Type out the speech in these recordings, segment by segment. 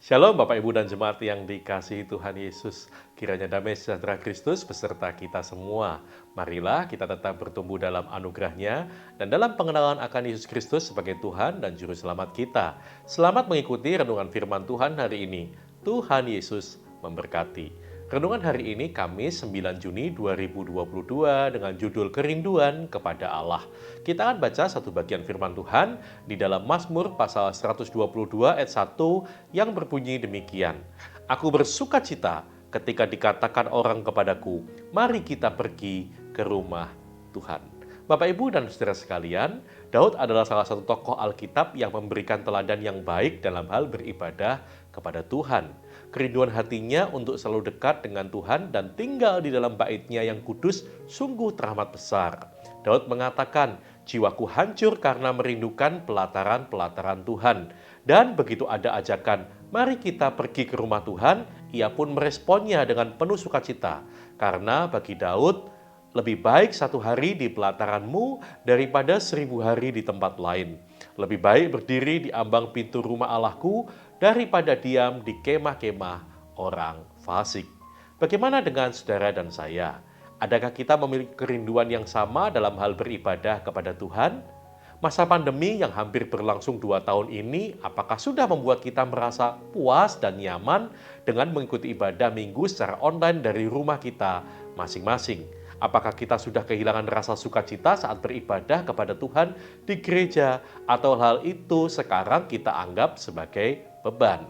Shalom Bapak Ibu dan Jemaat yang dikasihi Tuhan Yesus. Kiranya damai sejahtera Kristus beserta kita semua. Marilah kita tetap bertumbuh dalam anugerah-Nya dan dalam pengenalan akan Yesus Kristus sebagai Tuhan dan Juru Selamat kita. Selamat mengikuti renungan firman Tuhan hari ini. Tuhan Yesus memberkati. Renungan hari ini Kamis 9 Juni 2022 dengan judul Kerinduan kepada Allah. Kita akan baca satu bagian firman Tuhan di dalam Mazmur pasal 122 ayat 1 yang berbunyi demikian. Aku bersuka cita ketika dikatakan orang kepadaku, mari kita pergi ke rumah Tuhan. Bapak, Ibu, dan saudara sekalian, Daud adalah salah satu tokoh Alkitab yang memberikan teladan yang baik dalam hal beribadah kepada Tuhan. Kerinduan hatinya untuk selalu dekat dengan Tuhan dan tinggal di dalam bait-Nya yang kudus sungguh teramat besar. Daud mengatakan, jiwaku hancur karena merindukan pelataran-pelataran Tuhan. Dan begitu ada ajakan, mari kita pergi ke rumah Tuhan, ia pun meresponnya dengan penuh sukacita. Karena bagi Daud, lebih baik 1 hari di pelataranmu daripada 1000 hari di tempat lain. Lebih baik berdiri di ambang pintu rumah Allahku daripada diam di kemah-kemah orang fasik. Bagaimana dengan saudara dan saya? Adakah kita memiliki kerinduan yang sama dalam hal beribadah kepada Tuhan? Masa pandemi yang hampir berlangsung 2 tahun ini, apakah sudah membuat kita merasa puas dan nyaman dengan mengikuti ibadah minggu secara online dari rumah kita masing-masing? Apakah kita sudah kehilangan rasa sukacita saat beribadah kepada Tuhan di gereja, atau hal itu sekarang kita anggap sebagai beban?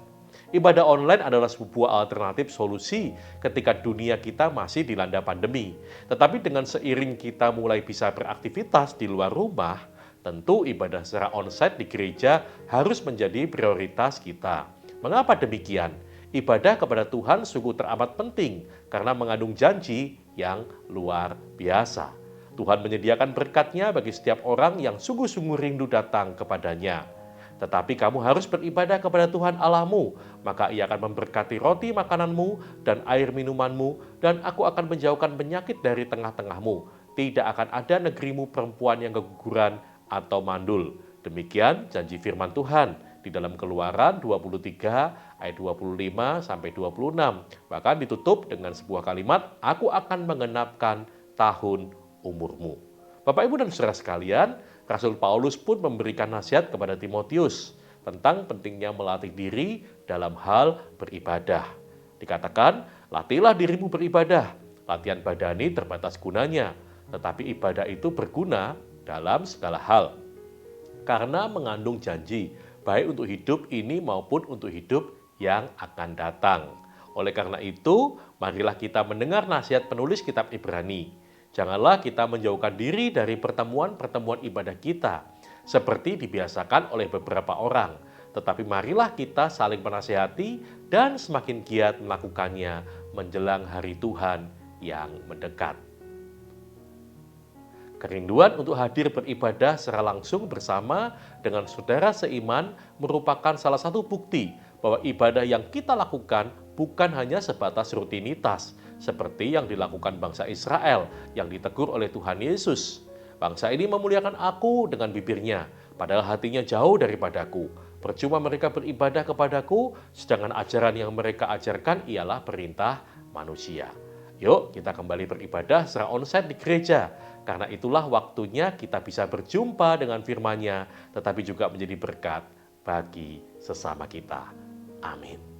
Ibadah online adalah sebuah alternatif solusi ketika dunia kita masih dilanda pandemi. Tetapi dengan seiring kita mulai bisa beraktivitas di luar rumah, tentu ibadah secara onsite di gereja harus menjadi prioritas kita. Mengapa demikian? Ibadah kepada Tuhan sungguh teramat penting karena mengandung janji yang luar biasa. Tuhan menyediakan berkat-Nya bagi setiap orang yang sungguh-sungguh rindu datang kepadanya. Tetapi kamu harus beribadah kepada Tuhan Allahmu, maka Ia akan memberkati roti makananmu dan air minumanmu, dan aku akan menjauhkan penyakit dari tengah-tengahmu. Tidak akan ada negerimu perempuan yang keguguran atau mandul. Demikian janji firman Tuhan di dalam Keluaran 23 ayat 25 sampai 26. Bahkan ditutup dengan sebuah kalimat, aku akan mengenapkan tahun umurmu. Bapak, Ibu, dan saudara sekalian, Rasul Paulus pun memberikan nasihat kepada Timotius tentang pentingnya melatih diri dalam hal beribadah. Dikatakan, latihlah dirimu beribadah. Latihan badani terbatas gunanya, tetapi ibadah itu berguna dalam segala hal. Karena mengandung janji, baik untuk hidup ini maupun untuk hidup yang akan datang. Oleh karena itu, marilah kita mendengar nasihat penulis kitab Ibrani. Janganlah kita menjauhkan diri dari pertemuan-pertemuan ibadah kita, seperti dibiasakan oleh beberapa orang. Tetapi marilah kita saling menasihati dan semakin giat melakukannya menjelang hari Tuhan yang mendekat. Kerinduan untuk hadir beribadah secara langsung bersama dengan saudara seiman merupakan salah satu bukti bahwa ibadah yang kita lakukan bukan hanya sebatas rutinitas, seperti yang dilakukan bangsa Israel yang ditegur oleh Tuhan Yesus. Bangsa ini memuliakan aku dengan bibirnya, padahal hatinya jauh daripadaku. Percuma mereka beribadah kepadaku, sedangkan ajaran yang mereka ajarkan ialah perintah manusia. Yuk kita kembali beribadah secara onsite di gereja. Karena itulah waktunya kita bisa berjumpa dengan firman-Nya, tetapi juga menjadi berkat bagi sesama kita. Amin.